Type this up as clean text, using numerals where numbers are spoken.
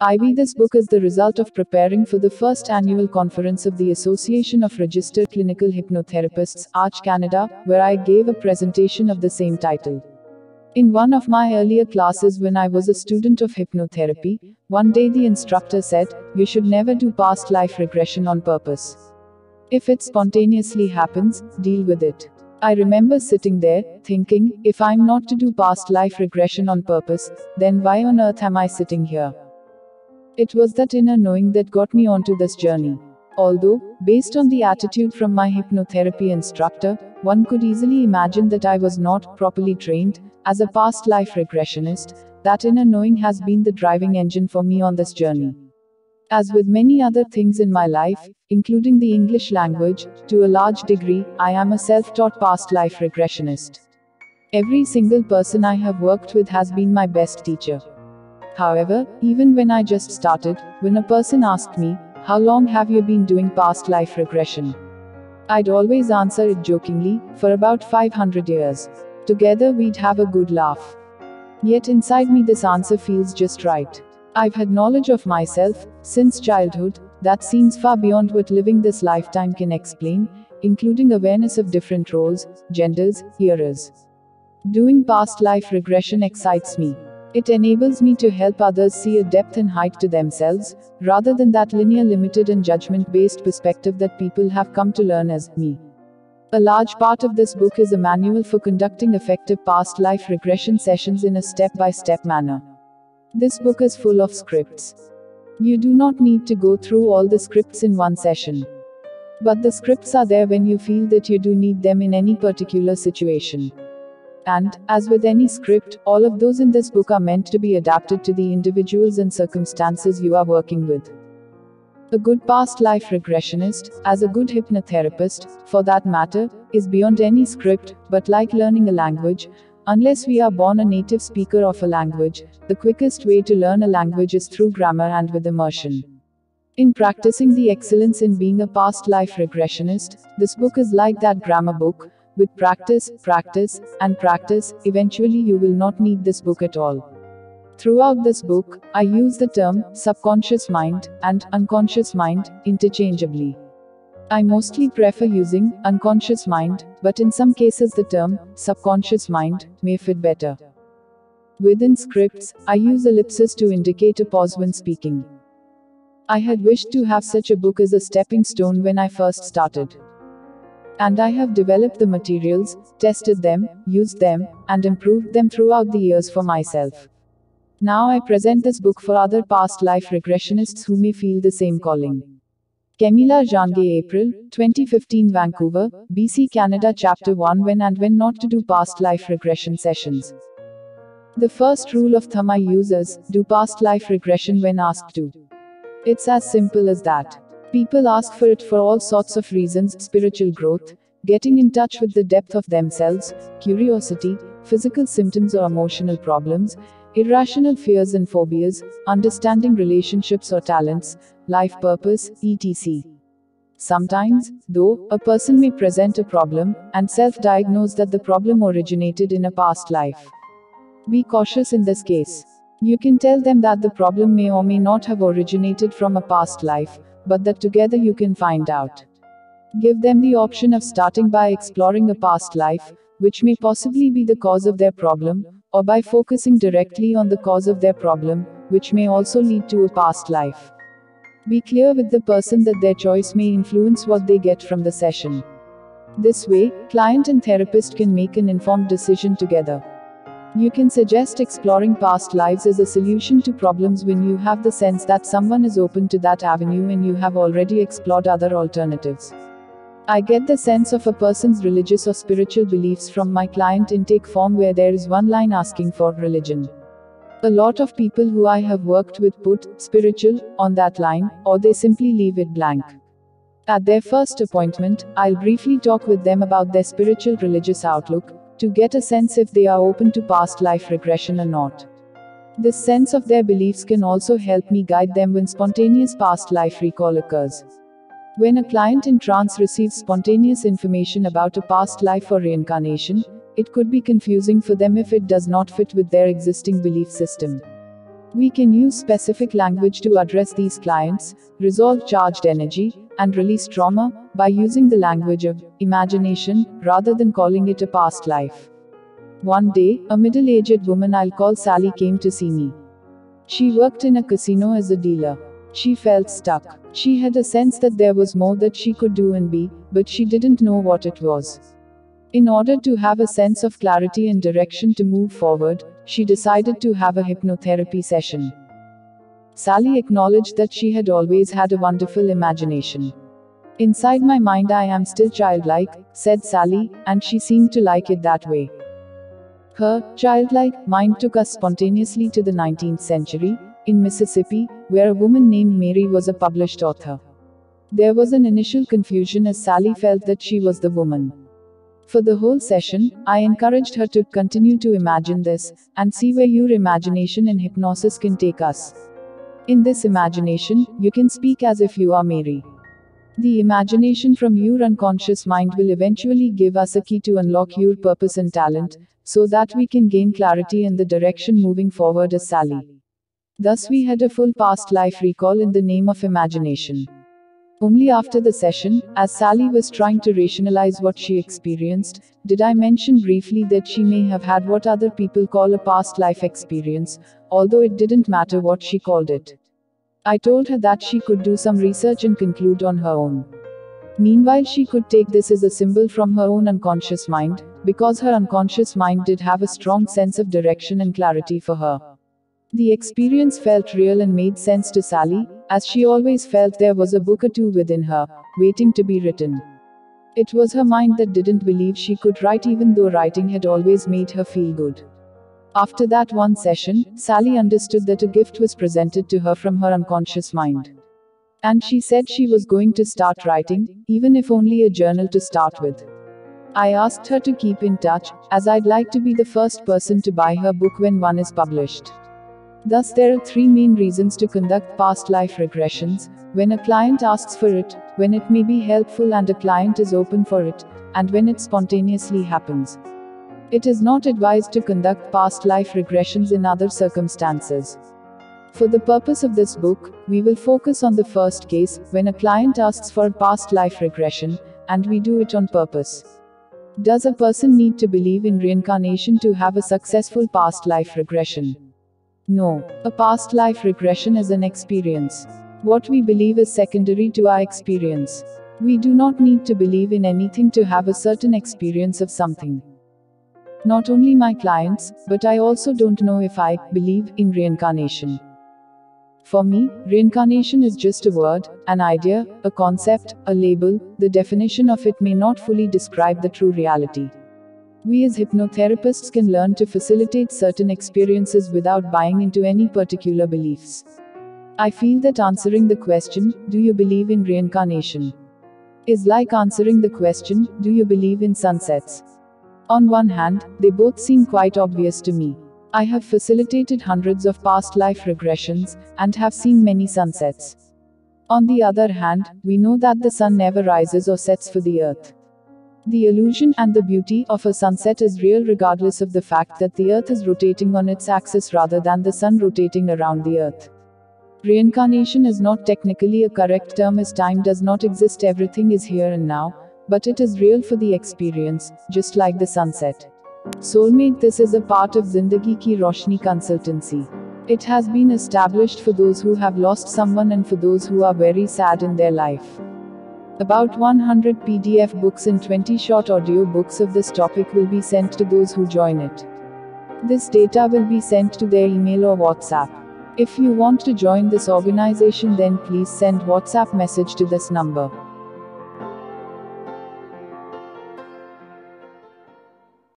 IV. This book is the result of preparing for the first annual conference of the Association of Registered Clinical Hypnotherapists, ARCH Canada, where I gave a presentation of the same title. In one of my earlier classes when I was a student of hypnotherapy, one day the instructor said, "You should never do past life regression on purpose. If it spontaneously happens, deal with it." I remember sitting there, thinking, if I'm not to do past life regression on purpose, then why on earth am I sitting here? It was that inner knowing that got me onto this journey. Although, based on the attitude from my hypnotherapy instructor, one could easily imagine that I was not properly trained as a past life regressionist, that inner knowing has been the driving engine for me on this journey. As with many other things in my life, including the English language, to a large degree, I am a self-taught past life regressionist. Every single person I have worked with has been my best teacher. However, even when I just started, when a person asked me, "How long have you been doing past life regression?" I'd always answer it jokingly, "For about 500 years. Together we'd have a good laugh." Yet inside me this answer feels just right. I've had knowledge of myself, since childhood, that seems far beyond what living this lifetime can explain, including awareness of different roles, genders, eras. Doing past life regression excites me. It enables me to help others see a depth and height to themselves, rather than that linear, limited and judgment-based perspective that people have come to learn as me. A large part of this book is a manual for conducting effective past life regression sessions in a step-by-step manner. This book is full of scripts. You do not need to go through all the scripts in one session. But the scripts are there when you feel that you do need them in any particular situation. And, as with any script, all of those in this book are meant to be adapted to the individuals and circumstances you are working with. A good past life regressionist, as a good hypnotherapist, for that matter, is beyond any script, but like learning a language, unless we are born a native speaker of a language, the quickest way to learn a language is through grammar and with immersion. In practicing the excellence in being a past life regressionist, this book is like that grammar book. With practice, practice, and practice, eventually you will not need this book at all. Throughout this book, I use the term subconscious mind and unconscious mind interchangeably. I mostly prefer using unconscious mind, but in some cases the term subconscious mind may fit better. Within scripts, I use ellipses to indicate a pause when speaking. I had wished to have such a book as a stepping stone when I first started. And I have developed the materials, tested them, used them, and improved them throughout the years for myself. Now I present this book for other past life regressionists who may feel the same calling. Camilla Jange, April 2015, Vancouver, BC, Canada. Chapter 1: When and When Not to Do Past Life Regression Sessions. The first rule of thumb I use is, do past life regression when asked to. It's as simple as that. People ask for it for all sorts of reasons: spiritual growth, getting in touch with the depth of themselves, curiosity, physical symptoms or emotional problems, irrational fears and phobias, understanding relationships or talents, life purpose, etc. Sometimes, though, a person may present a problem and self-diagnose that the problem originated in a past life. Be cautious in this case. You can tell them that the problem may or may not have originated from a past life, but that together you can find out. Give them the option of starting by exploring a past life, which may possibly be the cause of their problem, or by focusing directly on the cause of their problem, which may also lead to a past life. Be clear with the person that their choice may influence what they get from the session. This way, client and therapist can make an informed decision together. You can suggest exploring past lives as a solution to problems when you have the sense that someone is open to that avenue and you have already explored other alternatives. I get the sense of a person's religious or spiritual beliefs from my client intake form, where there is one line asking for religion. A lot of people who I have worked with put spiritual on that line, or they simply leave it blank. At their first appointment, I'll briefly talk with them about their spiritual religious outlook, to get a sense if they are open to past life regression or not. This sense of their beliefs can also help me guide them when spontaneous past life recall occurs. When a client in trance receives spontaneous information about a past life or reincarnation, it could be confusing for them if it does not fit with their existing belief system. We can use specific language to address these clients, resolve charged energy, and release trauma by using the language of imagination rather than calling it a past life. One day, a middle-aged woman I'll call Sally came to see me. She worked in a casino as a dealer. She felt stuck. She had a sense that there was more that she could do and be, but she didn't know what it was. In order to have a sense of clarity and direction to move forward, she decided to have a hypnotherapy session. Sally acknowledged that she had always had a wonderful imagination. "Inside my mind I am still childlike," said Sally, and she seemed to like it that way. Her childlike mind took us spontaneously to the 19th century, in Mississippi, where a woman named Mary was a published author. There was an initial confusion as Sally felt that she was the woman. For the whole session, I encouraged her to continue to imagine this, and see where your imagination in hypnosis can take us. In this imagination, you can speak as if you are Mary. The imagination from your unconscious mind will eventually give us a key to unlock your purpose and talent, so that we can gain clarity in the direction moving forward as Sally. Thus we had a full past life recall in the name of imagination. Only after the session, as Sally was trying to rationalize what she experienced, did I mention briefly that she may have had what other people call a past life experience, although it didn't matter what she called it. I told her that she could do some research and conclude on her own. Meanwhile, she could take this as a symbol from her own unconscious mind, because her unconscious mind did have a strong sense of direction and clarity for her. The experience felt real and made sense to Sally, as she always felt there was a book or two within her, waiting to be written. It was her mind that didn't believe she could write, even though writing had always made her feel good. After that one session, Sally understood that a gift was presented to her from her unconscious mind. And she said she was going to start writing, even if only a journal to start with. I asked her to keep in touch, as I'd like to be the first person to buy her book when one is published. Thus, there are three main reasons to conduct past life regressions: when a client asks for it, when it may be helpful and a client is open for it, and when it spontaneously happens. It is not advised to conduct past life regressions in other circumstances. For the purpose of this book, we will focus on the first case, when a client asks for a past life regression, and we do it on purpose. Does a person need to believe in reincarnation to have a successful past life regression? No. A past life regression is an experience. What we believe is secondary to our experience. We do not need to believe in anything to have a certain experience of something. Not only my clients, but I also don't know if I believe in reincarnation. For me, reincarnation is just a word, an idea, a concept, a label. The definition of it may not fully describe the true reality. We as hypnotherapists can learn to facilitate certain experiences without buying into any particular beliefs. I feel that answering the question, "Do you believe in reincarnation?" is like answering the question, "Do you believe in sunsets?" On one hand, they both seem quite obvious to me. I have facilitated hundreds of past life regressions, and have seen many sunsets. On the other hand, we know that the sun never rises or sets for the earth. The illusion and the beauty of a sunset is real regardless of the fact that the earth is rotating on its axis rather than the sun rotating around the earth. Reincarnation is not technically a correct term, as time does not exist, everything is here and now, but it is real for the experience, just like the sunset. Soulmate, this is a part of Zindagi Ki Roshni consultancy. It has been established for those who have lost someone and for those who are very sad in their life. About 100 PDF books and 20 short audio books of this topic will be sent to those who join it. This data will be sent to their email or WhatsApp. If you want to join this organization, then please send WhatsApp message to this number.